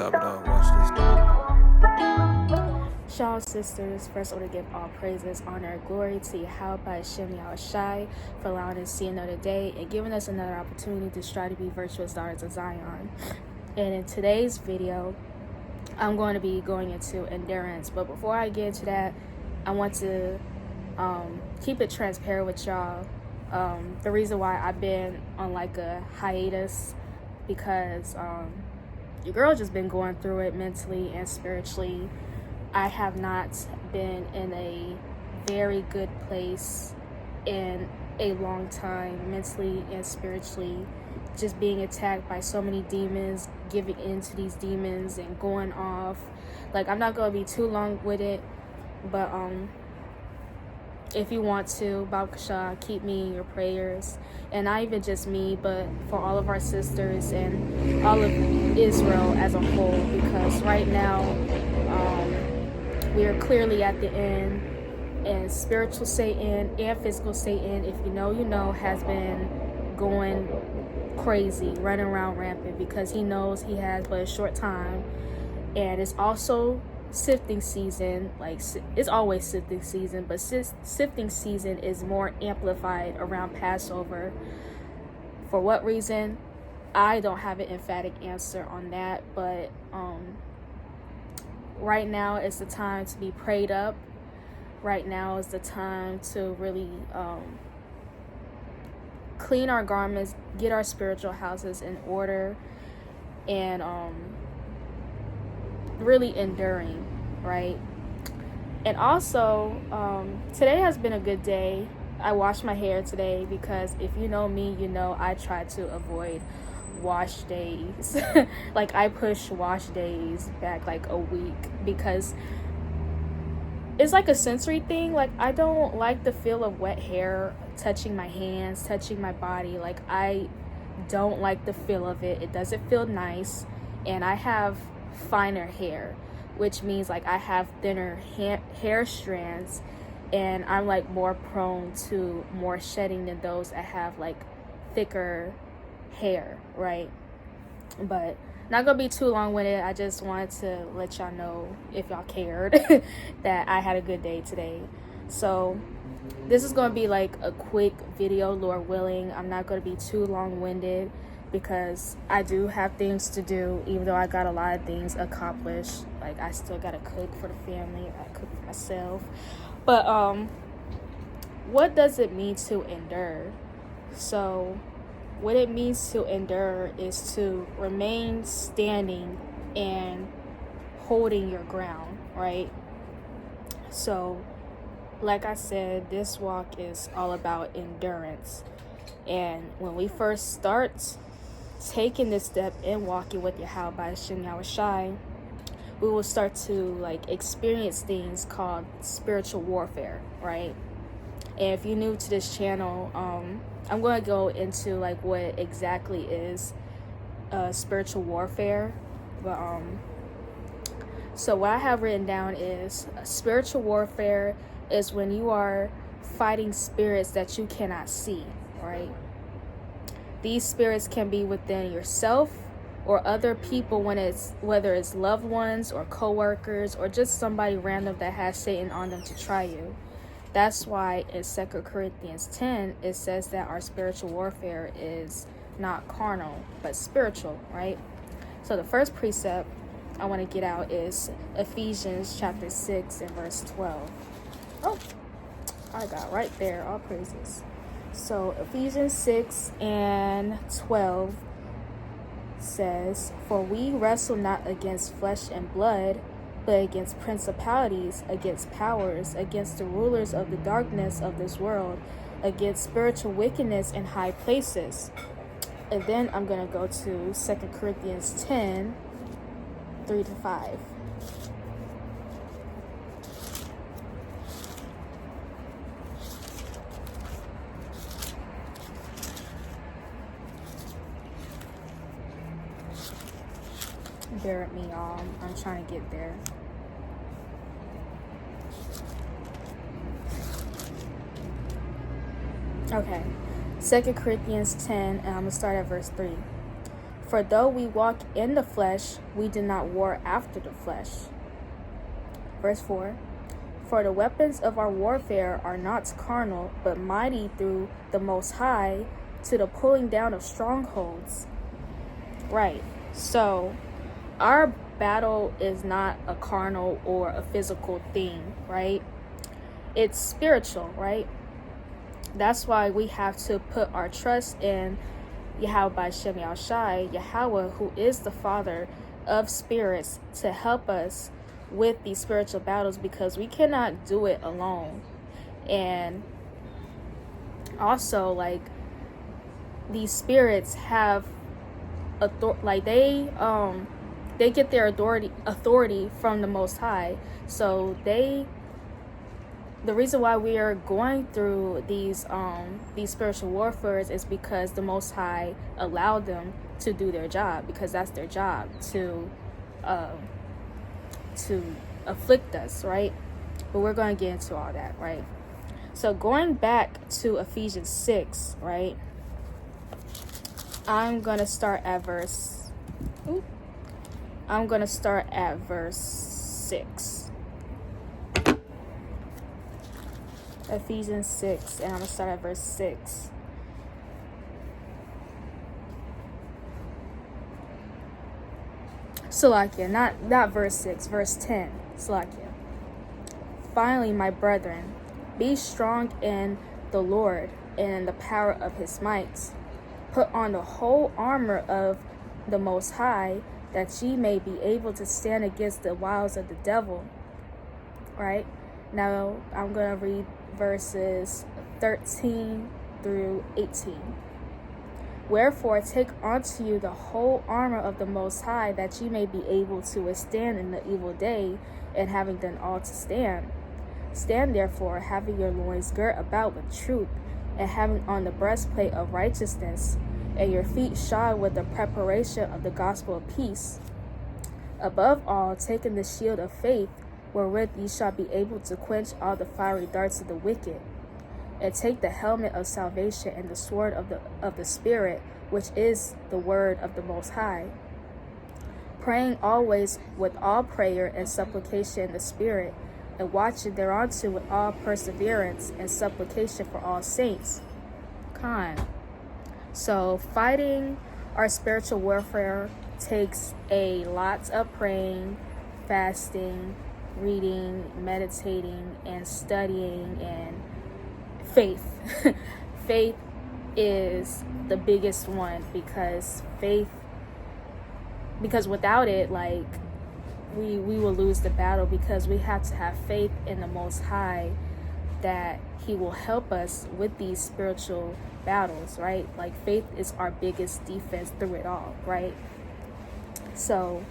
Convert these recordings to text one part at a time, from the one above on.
top it off. Watch this. Shalom, sisters. First, I want to give all praises, honor, and glory to Yahweh Hashem Yahushai for allowing us to see another day and giving us another opportunity to strive to be virtuous daughters of Zion. And in today's video, I'm going to be going into endurance. But before I get into that, I want to keep it transparent with y'all. The reason why I've been on like a hiatus because your girl just been going through it mentally and spiritually. I have not been in a very good place in a long time, mentally and spiritually, just being attacked by so many demons, giving in to these demons and going off. Like, I'm not going to be too long with it, but if you want to, Baruch keep me in your prayers. And not even just me, but for all of our sisters and all of Israel as a whole, because right now we are clearly at the end, and spiritual Satan and physical Satan, if you know, has been going crazy, running around rampant, because he knows he has but a short time. And it's also sifting season. Like, it's always sifting season, but sifting season is more amplified around Passover. For what reason? I don't have an emphatic answer on that, but right now is the time to be prayed up. Right now is the time to really clean our garments, get our spiritual houses in order, and really enduring, right? And also, today has been a good day. I washed my hair today because if you know me, you know I try to avoid wash days. Like, I push wash days back like a week because it's like a sensory thing. Like, I don't like the feel of wet hair touching my hands, touching my body. Like, I don't like the feel of it. It doesn't feel nice. And I have finer hair, which means like I have thinner hair strands, and I'm like more prone to more shedding than those that have like thicker hair, right? But not gonna be too long with it. I just wanted to let y'all know, if y'all cared, that I had a good day today. So this is gonna be like a quick video, Lord willing. I'm not gonna be too long-winded because I do have things to do, even though I got a lot of things accomplished. Like, I still gotta cook for the family, I cook for myself. But what does it mean to endure? So what it means to endure is to remain standing and holding your ground, right? So like I said, this walk is all about endurance. And when we first start taking this step in walking with Yahweh Hashem Yahushai, we will start to like experience things called spiritual warfare, right? And if you're new to this channel, I'm going to go into like what exactly is spiritual warfare. But so what I have written down is spiritual warfare is when you are fighting spirits that you cannot see, right? These spirits can be within yourself or other people, whether it's loved ones or co-workers or just somebody random that has Satan on them to try you. That's why in 2 Corinthians 10 it says that our spiritual warfare is not carnal but spiritual, right? So the first precept I want to get out is Ephesians chapter 6 and verse 12. Oh, I got right there, all praises. So Ephesians 6 and 12 says, "For we wrestle not against flesh and blood, but against principalities, against powers, against the rulers of the darkness of this world, against spiritual wickedness in high places." And then I'm going to go to 2 Corinthians 10, 3-5. Bear with me, y'all. I'm trying to get there. Okay. 2 Corinthians 10, and I'm going to start at verse 3. For though we walk in the flesh, we do not war after the flesh. Verse 4. For the weapons of our warfare are not carnal, but mighty through the Most High to the pulling down of strongholds. Right. So, our battle is not a carnal or a physical thing, right? It's spiritual, right? That's why we have to put our trust in Yahweh B'Shem Yahushai, Yahweh, who is the Father of spirits, to help us with these spiritual battles, because we cannot do it alone. And also, like, these spirits have they get their authority from the Most High. So the reason why we are going through these spiritual warfares is because the Most High allowed them to do their job, because that's their job, to afflict us, right? But we're going to get into all that, right? So going back to Ephesians 6, right? I'm going to start at verse 6. Ephesians 6, and I'm going to start at verse 6. Salakia, not verse 6, verse 10. Salakia. Finally, my brethren, be strong in the Lord and in the power of his might. Put on the whole armor of the Most High, that ye may be able to stand against the wiles of the devil. Right? Now, I'm going to read verses 13 through 18. Wherefore, take unto you the whole armor of the Most High, that ye may be able to withstand in the evil day, and having done all to stand. Stand therefore, having your loins girt about with truth, and having on the breastplate of righteousness, and your feet shod with the preparation of the gospel of peace. Above all, taking the shield of faith, wherewith ye shall be able to quench all the fiery darts of the wicked. And take the helmet of salvation and the sword of the Spirit, which is the word of the Most High. Praying always with all prayer and supplication in the Spirit, and watching thereunto with all perseverance and supplication for all saints. So fighting our spiritual warfare takes a lot of praying, fasting, reading, meditating, and studying, and faith. Faith is the biggest one, because without it, like, we will lose the battle, because we have to have faith in the Most High that he will help us with these spiritual battles, right? Like, faith is our biggest defense through it all, right? So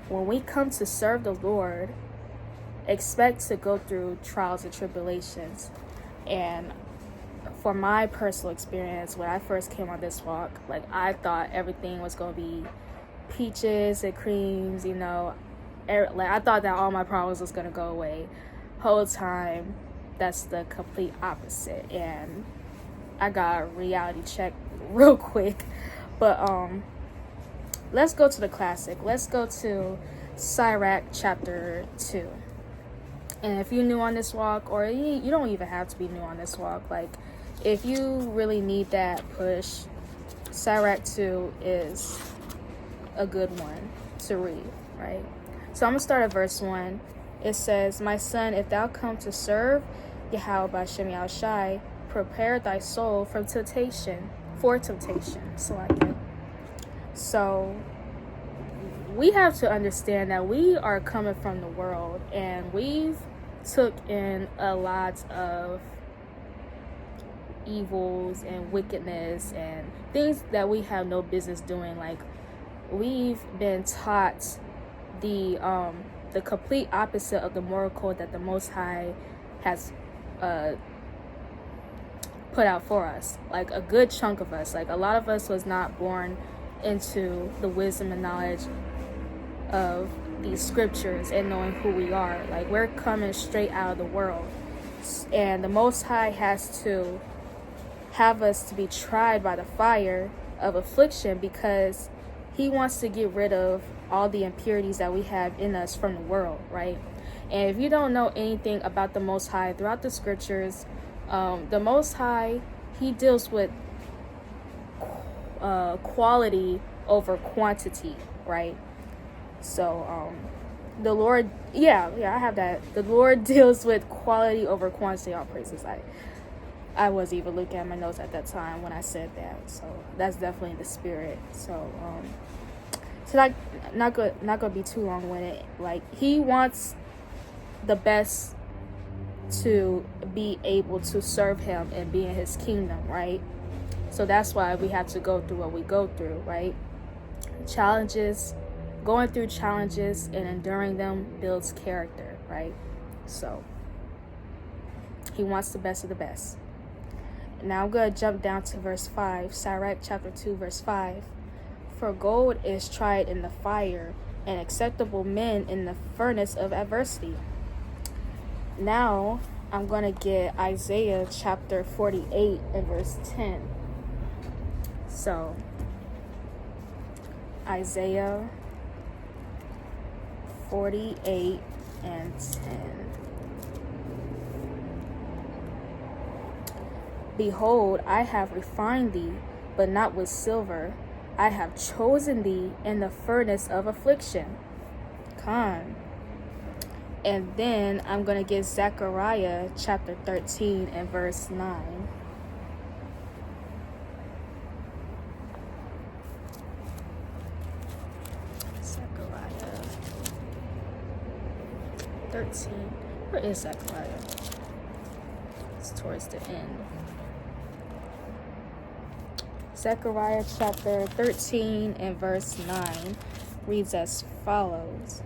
when we come to serve the Lord, expect to go through trials and tribulations. And for my personal experience, when I first came on this walk, like, I thought everything was going to be peaches and creams, you know. Like, I thought that all my problems was going to go away. Whole time, that's the complete opposite. And I got a reality check real quick. But let's go to the classic. Let's go to Sirach chapter 2. And if you're new on this walk, or you don't even have to be new on this walk, like, if you really need that push, Sirach 2 is a good one to read, right? So I'm going to start at verse 1. It says, My son, if thou come to serve Yahweh B'Shem Yahushai, prepare thy soul for temptation. So we have to understand that we are coming from the world, and we've took in a lot of evils and wickedness and things that we have no business doing. Like, we've been taught the complete opposite of the moral code that the Most High has put out for us. Like, a good chunk of us, like, a lot of us was not born into the wisdom and knowledge of these scriptures and knowing who we are. Like, we're coming straight out of the world, and the Most High has to have us to be tried by the fire of affliction, because he wants to get rid of all the impurities that we have in us from the world, right? And if you don't know anything about the Most High, throughout the scriptures, the Most High, he deals with quality over quantity, right? So the Lord, yeah, I have that. The Lord deals with quality over quantity. All praises. I was even looking at my notes at that time when I said that. So that's definitely the spirit. So not gonna be too long with it. Like, he wants the best to be able to serve him and be in his kingdom, right? So that's why we have to go through what we go through, right? Challenges, going through challenges and enduring them builds character, right? So he wants the best of the best. Now I'm going to jump down to verse 5, Sirach chapter 2, verse 5. For gold is tried in the fire, and acceptable men in the furnace of adversity. Now I'm going to get Isaiah chapter 48 and verse 10. So Isaiah 48 and 10. Behold, I have refined thee, but not with silver. I have chosen thee in the furnace of affliction. Con. And then I'm going to get Zechariah chapter 13 and verse 9. Zechariah 13. Where is Zechariah? It's towards the end. Zechariah chapter 13 and verse 9 reads as follows.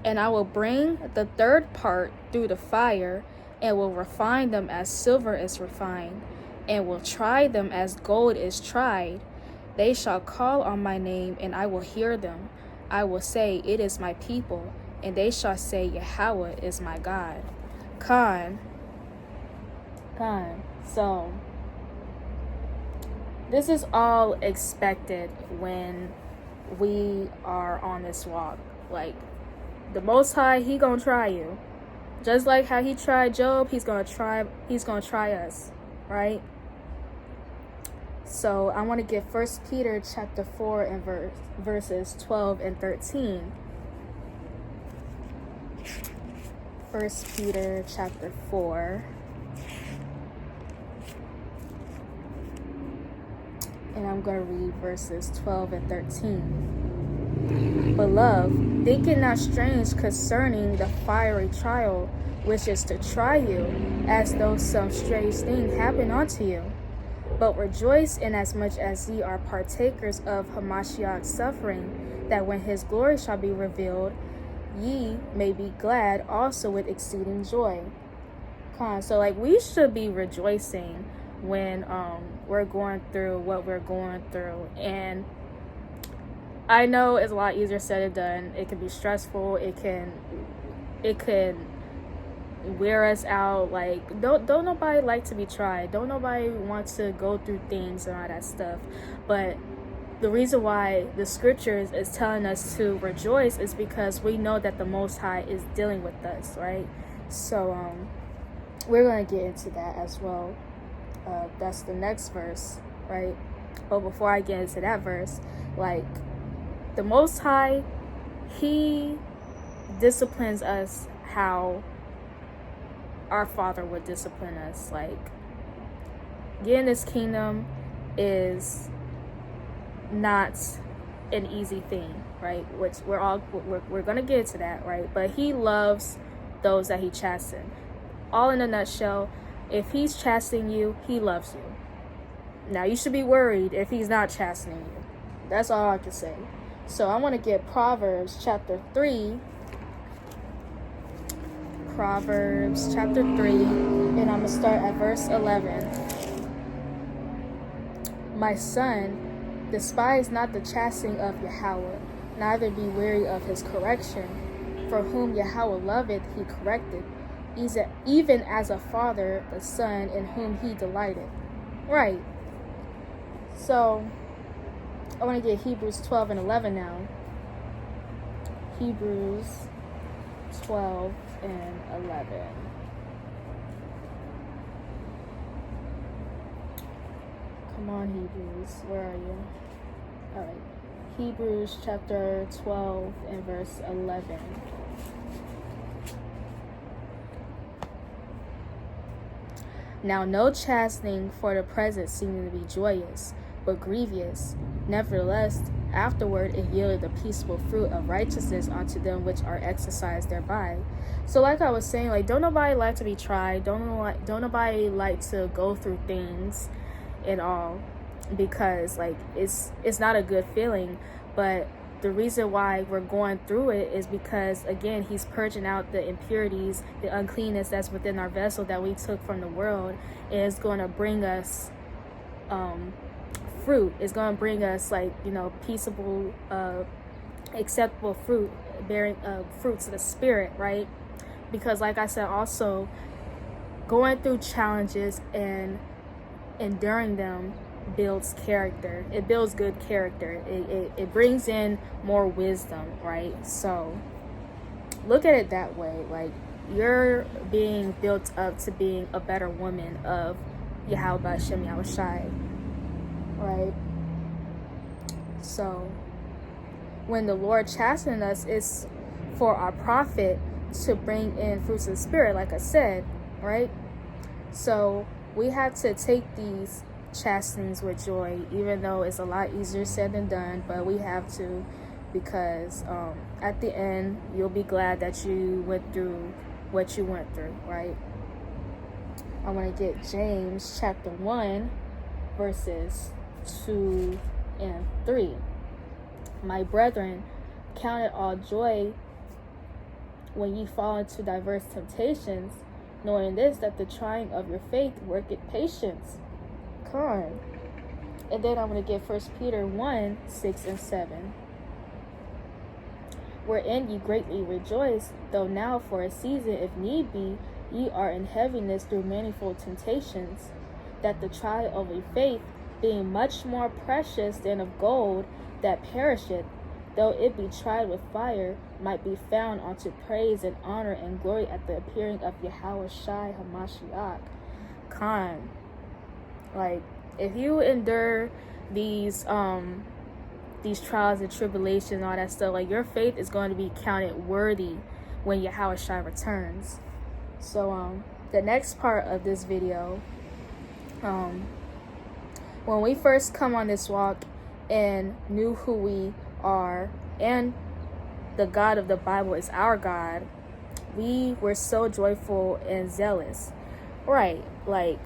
And I will bring the third part through the fire, and will refine them as silver is refined, and will try them as gold is tried. They shall call on my name, and I will hear them. I will say, it is my people, and they shall say, Yahweh is my God. Con. So this is all expected when we are on this walk. Like, the Most High, he gonna try you. Just like how he tried Job, he's gonna try us, right? So I want to get 1 Peter chapter 4 and verses 12 and 13. 1 Peter chapter 4. And I'm going to read verses 12 and 13. Beloved, think it not strange concerning the fiery trial, which is to try you, as though some strange thing happened unto you. But rejoice inasmuch as ye are partakers of Hamashiach's suffering, that when his glory shall be revealed, ye may be glad also with exceeding joy. So, like, we should be rejoicing when we're going through what we're going through. And I know it's a lot easier said than done. It can be stressful. It can wear us out. Like, don't nobody like to be tried. Don't nobody want to go through things and all that stuff. But the reason why the scriptures is telling us to rejoice is because we know that the Most High is dealing with us, right? So we're going to get into that as well. That's the next verse, right? But before I get into that verse, like, the Most High, he disciplines us how our Father would discipline us. Like, getting this kingdom is not an easy thing, right? Which we're gonna get into that, right? But he loves those that he chastens. All in a nutshell, if he's chastening you, he loves you. Now, you should be worried if he's not chastening you. That's all I can say. So I want to get Proverbs chapter 3. Proverbs chapter 3, and I'm going to start at verse 11. My son, despise not the chastening of Yahweh, neither be weary of his correction. For whom Yahweh loveth, he correcteth, even as a father the son in whom he delighteth. Right. So I want to get Hebrews 12 and 11 now. Hebrews 12 and 11. Come on, Hebrews. Where are you? All right. Hebrews chapter 12 and verse 11. Now no chastening for the present seeming to be joyous, but grievous. Nevertheless, afterward it yielded the peaceable fruit of righteousness unto them which are exercised thereby. So like I was saying, like, don't nobody like to be tried. Don't nobody like to go through things and all, because like it's not a good feeling. But the reason why we're going through it is because, again, he's purging out the impurities, the uncleanness that's within our vessel that we took from the world, and it's going to bring us fruit. It's going to bring us, like, you know, peaceable, acceptable fruit, bearing fruits of the Spirit, right? Because like I said, also going through challenges and enduring them builds character. It builds good character. It brings in more wisdom, right? So look at it that way. Like, you're being built up to being a better woman of Yahweh Shem Yahushai, right? So when the Lord chastened us, it's for our profit to bring in fruits of the Spirit, like I said, right? So we have to take these chastenings with joy, even though it's a lot easier said than done, but we have to, because at the end you'll be glad that you went through what you went through, right? I want to get James chapter 1 verses 2 and 3. My brethren, count it all joy when ye fall into diverse temptations, knowing this, that the trying of your faith worketh patience. And then I'm going to get 1 Peter 1, 6 and 7. Wherein ye greatly rejoice, though now for a season, if need be, ye are in heaviness through manifold temptations, that the trial of your faith, being much more precious than of gold that perisheth, though it be tried with fire, might be found unto praise and honor and glory at the appearing of Yahweh Shai HaMashiach. Like, if you endure these trials and tribulations and all that stuff, like, your faith is going to be counted worthy when Yahweh Shai returns. So the next part of this video, when we first come on this walk and knew who we are and the God of the Bible is our God, we were so joyful and zealous, right? Like,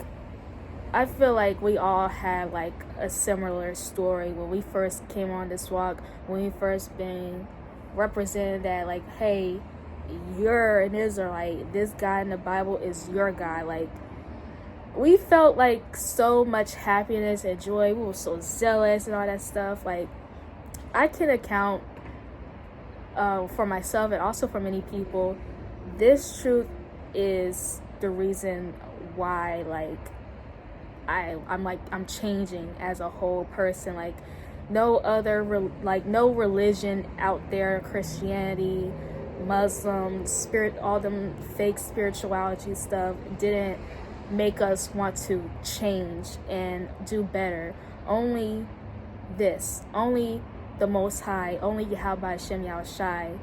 I feel like we all had like a similar story when we first came on this walk, when we first been represented that, like, hey, you're an Israelite, this guy in the Bible is your guy. Like, we felt like so much happiness and joy. We were so zealous and all that stuff. Like, I can account for myself and also for many people, this truth is the reason why, like, I'm changing as a whole person. Like, no religion out there, Christianity, Muslim, spirit, all them fake spirituality stuff didn't make us want to change and do better. Only the Most High, only Yahweh Hashem Yahushai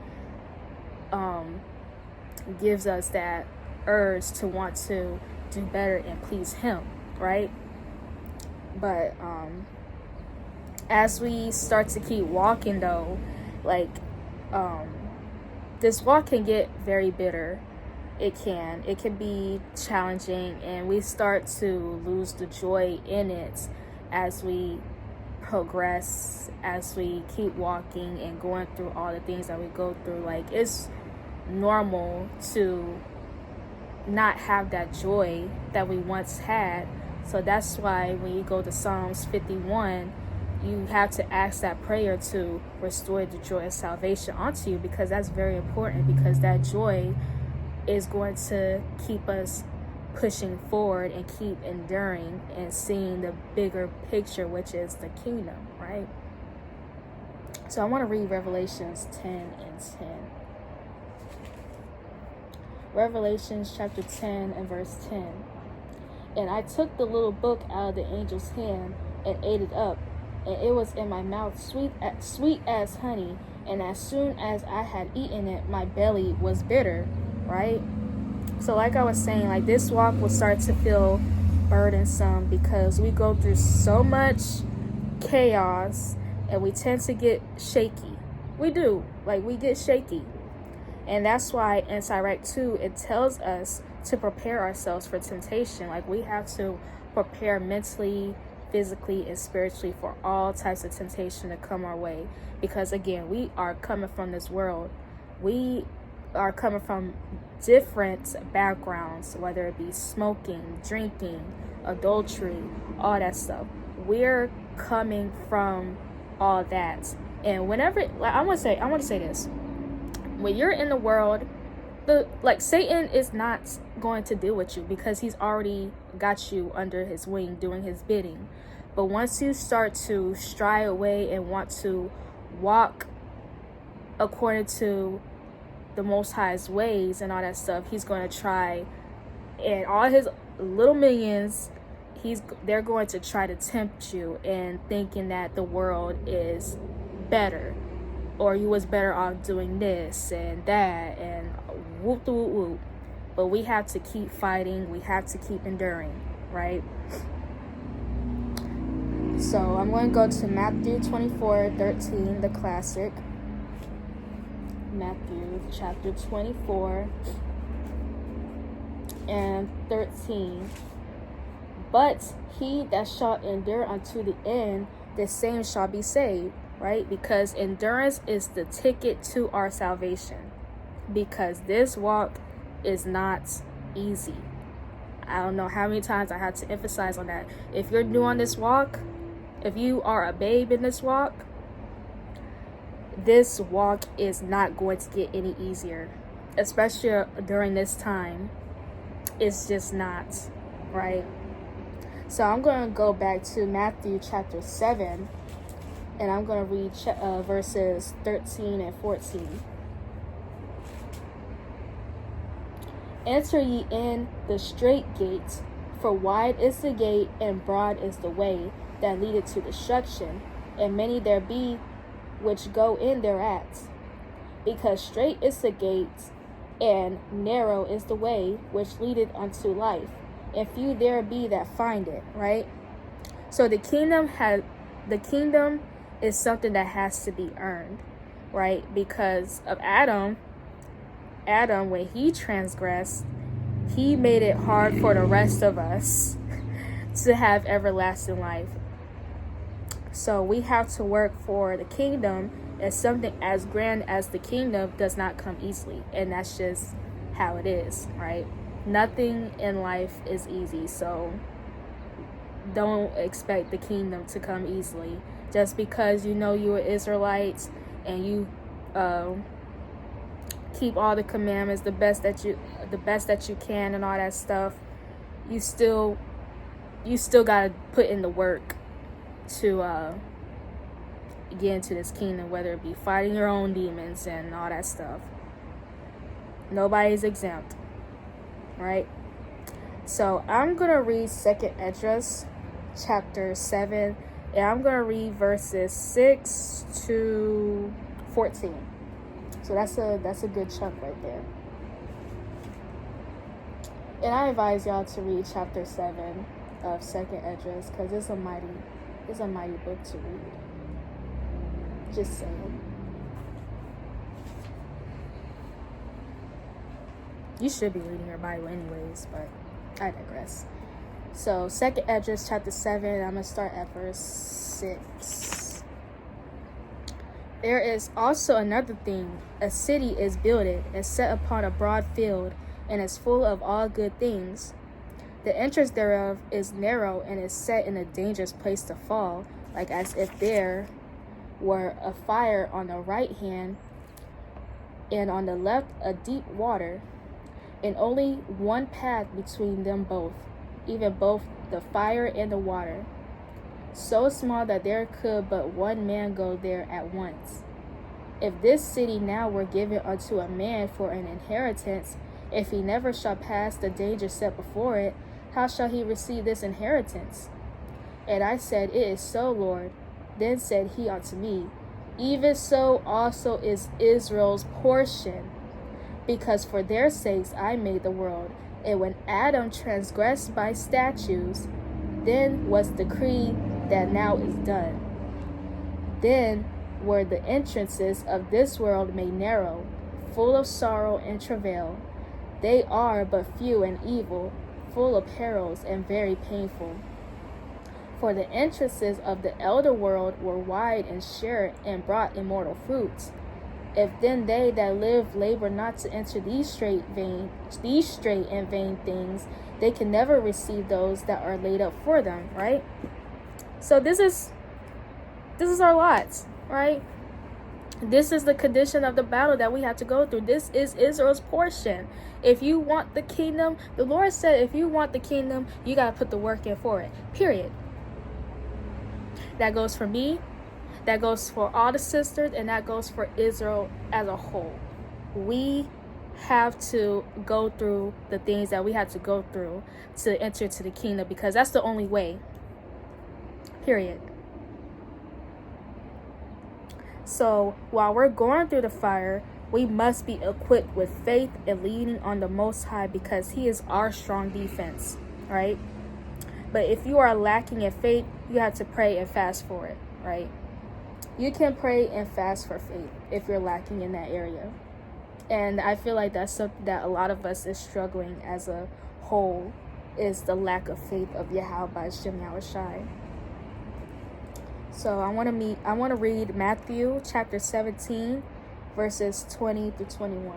gives us that urge to want to do better and please Him, right? But as we start to keep walking, though, like, this walk can get very bitter. It can be challenging, and we start to lose the joy in it as we progress, as we keep walking and going through all the things that we go through. Like, it's normal to not have that joy that we once had. So that's why when you go to Psalms 51, you have to ask that prayer to restore the joy of salvation onto you, because that's very important, because that joy is going to keep us pushing forward and keep enduring and seeing the bigger picture, which is the kingdom, right? So I want to read Revelations 10 and 10. Revelations chapter 10 and verse 10. And I took the little book out of the angel's hand and ate it up, and it was in my mouth sweet as honey. And as soon as I had eaten it, my belly was bitter, right? So like I was saying, like this walk will start to feel burdensome because we go through so much chaos and we tend to get shaky. We do. Like we get shaky. And that's why in Sirach 2, it tells us to prepare ourselves for temptation. Like we have to prepare mentally, physically, and spiritually for all types of temptation to come our way. Because again, we are coming from this world. We are coming from different backgrounds, whether it be smoking, drinking, adultery, all that stuff. We're coming from all that. And whenever, like, I want to say this. When you're in the world, Satan is not going to deal with you because he's already got you under his wing doing his bidding. But once you start to stray away and want to walk according to the Most High's ways and all that stuff, he's going to try, and all his little minions, they're going to try to tempt you and thinking that the world is better, or you was better off doing this and that and whoop the whoop whoop. But we have to keep fighting. We have to keep enduring, right? So I'm going to go to Matthew 24:13, the classic. Matthew chapter 24 and 13. But he that shall endure unto the end, the same shall be saved. Right? Because endurance is the ticket to our salvation. Because this walk is not easy. I don't know how many times I had to emphasize on that. If you're new on this walk, if you are a babe in this walk is not going to get any easier. Especially during this time. It's just not. Right? So I'm going to go back to Matthew chapter 7. And I'm going to read verses 13 and 14. Enter ye in the straight gate, for wide is the gate, and broad is the way that leadeth to destruction, and many there be which go in thereat. Because straight is the gate, and narrow is the way which leadeth unto life, and few there be that find it, right? So the kingdom is something that has to be earned, right? Because of Adam, when he transgressed, he made it hard for the rest of us to have everlasting life. So we have to work for the kingdom, and something as grand as the kingdom does not come easily. And that's just how it is, right? Nothing in life is easy, so don't expect the kingdom to come easily. Just because you know you are Israelites and you keep all the commandments the best that you can and all that stuff, you still gotta put in the work to get into this kingdom, whether it be fighting your own demons and all that stuff. Nobody's exempt, right? So I'm gonna read 2nd Esdras chapter 7. And I'm going to read verses 6 to 14. So that's a good chunk right there. And I advise y'all to read chapter 7 of 2nd Esdras because it's a mighty book to read. Just saying. You should be reading your Bible anyways, but I digress. So 2nd Esdras chapter 7, I'm going to start at verse 6. There is also another thing. A city is builded and set upon a broad field, and is full of all good things. The entrance thereof is narrow, and is set in a dangerous place to fall, like as if there were a fire on the right hand, and on the left a deep water, and only one path between them both, even both the fire and the water. so small that there could but one man go there at once. If this city now were given unto a man for an inheritance, if he never shall pass the danger set before it, how shall he receive this inheritance? And I said, It is so, Lord. Then said he unto me, Even so also is Israel's portion, because for their sakes I made the world. And when Adam transgressed by statutes, then was decreed that now is done. Then were the entrances of this world made narrow, full of sorrow and travail. They are but few and evil, full of perils and very painful. For the entrances of the elder world were wide and sure, and brought immortal fruits. If then they that live labor not to enter these straight and vain things, they can never receive those that are laid up for them, right? So this is our lot, right? This is the condition of the battle that we have to go through. This is Israel's portion. If you want the kingdom, the Lord said, if you want the kingdom, you got to put the work in for it, period. That goes for me, that goes for all the sisters, and that goes for Israel as a whole. We have to go through the things that we have to go through to enter into the kingdom, because that's the only way, period. So while we're going through the fire, we must be equipped with faith and leaning on the Most High, because He is our strong defense, right? But if you are lacking in faith, you have to pray and fast for it, right? You can pray and fast for faith if you're lacking in that area. And I feel like that's something that a lot of us is struggling as a whole, is the lack of faith of Yahweh Shem Yahushai. So I want to read Matthew chapter 17, verses 20 through 21.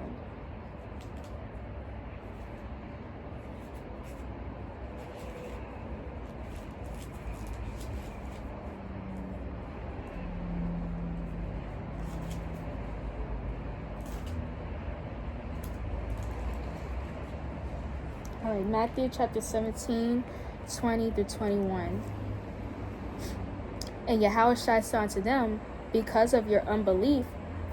All right, Matthew chapter 17, 20 through 21. And Yahushua said unto them, Because of your unbelief,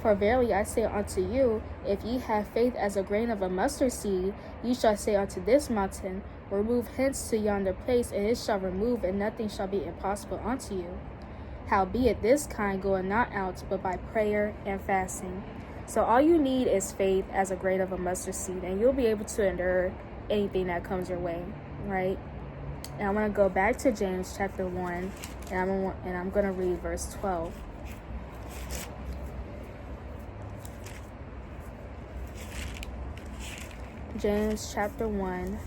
for verily I say unto you, if ye have faith as a grain of a mustard seed, ye shall say unto this mountain, Remove hence to yonder place, and it shall remove, and nothing shall be impossible unto you. Howbeit this kind goeth not out, but by prayer and fasting. So all you need is faith as a grain of a mustard seed, and you'll be able to endure anything that comes your way, right? And I want to go back to James chapter 1, and I'm going to read verse 12. James chapter 1.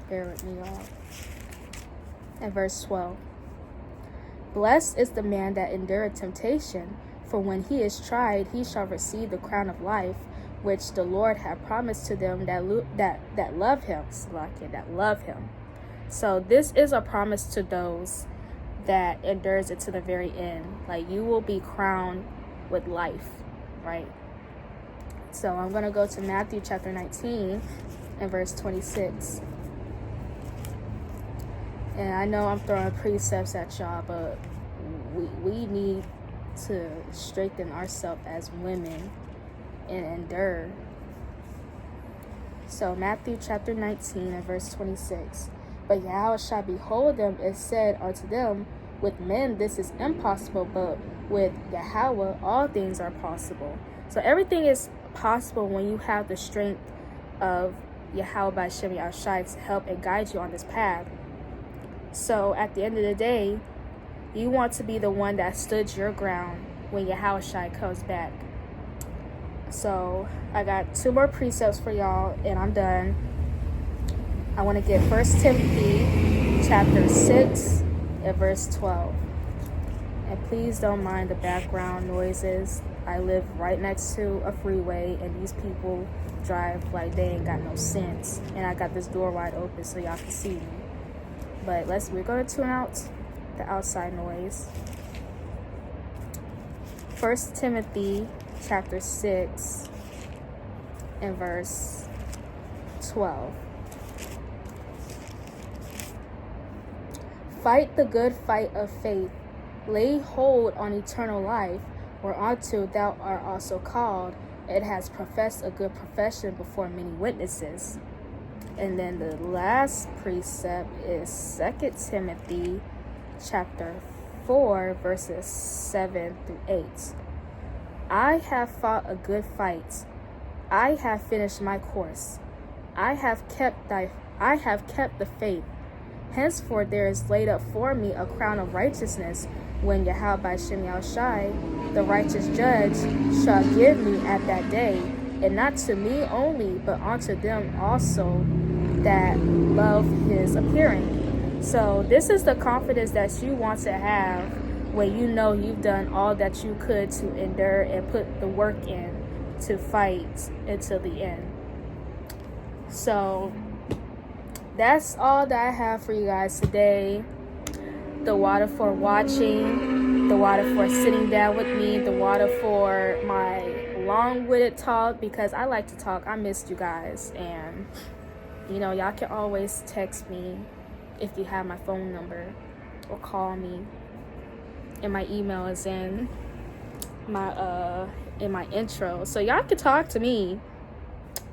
Bear with me, y'all. And verse 12. Blessed is the man that endureth temptation, for when he is tried, he shall receive the crown of life, which the Lord hath promised to them that love him, that love him. So this is a promise to those that endures it to the very end. Like, you will be crowned with life, right? So I'm going to go to Matthew chapter 19 and verse 26. And I know I'm throwing precepts at y'all, but we need to strengthen ourselves as women and endure. So Matthew chapter 19 and verse 26. But Yahweh shall behold them and said unto them, With men this is impossible, but with Yahweh all things are possible. So everything is possible when you have the strength of Yahweh by Shem Yahushai to help and guide you on this path. So at the end of the day, you want to be the one that stood your ground when Yahushai comes back. So I got 2 more precepts for y'all, and I'm done. I want to get 1 Timothy chapter 6 and verse 12. And please don't mind the background noises. I live right next to a freeway, and these people drive like they ain't got no sense. And I got this door wide open so y'all can see me. But we're going to tune out the outside noise. 1 Timothy chapter 6 and verse 12. Fight the good fight of faith. Lay hold on eternal life, whereunto thou art also called. It has professed a good profession before many witnesses. And then the last precept is 2 Timothy chapter 4, verses 7 through 8. I have fought a good fight. I have finished my course. I have kept the faith. Henceforth there is laid up for me a crown of righteousness, when Yahweh by Shem Yahushai, the righteous judge, shall give me at that day, and not to me only, but unto them also that love his appearing. So this is the confidence that you want to have when you know you've done all that you could to endure and put the work in to fight until the end. So that's all that I have for you guys today. The water for watching, the water for sitting down with me, the water for my long-winded talk, because I like to talk. I missed you guys, and y'all can always text me if you have my phone number, or call me. And my email is in my intro, so y'all can talk to me.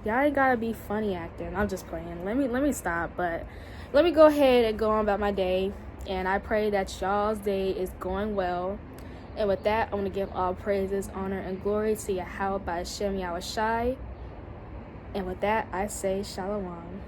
Y'all ain't gotta be funny acting. I'm just playing. Let me stop, but let me go ahead and go on about my day. And I pray that y'all's day is going well. And with that, I want to give all praises, honor, and glory to Yahweh by Shem Yahushai. And with that, I say Shalom.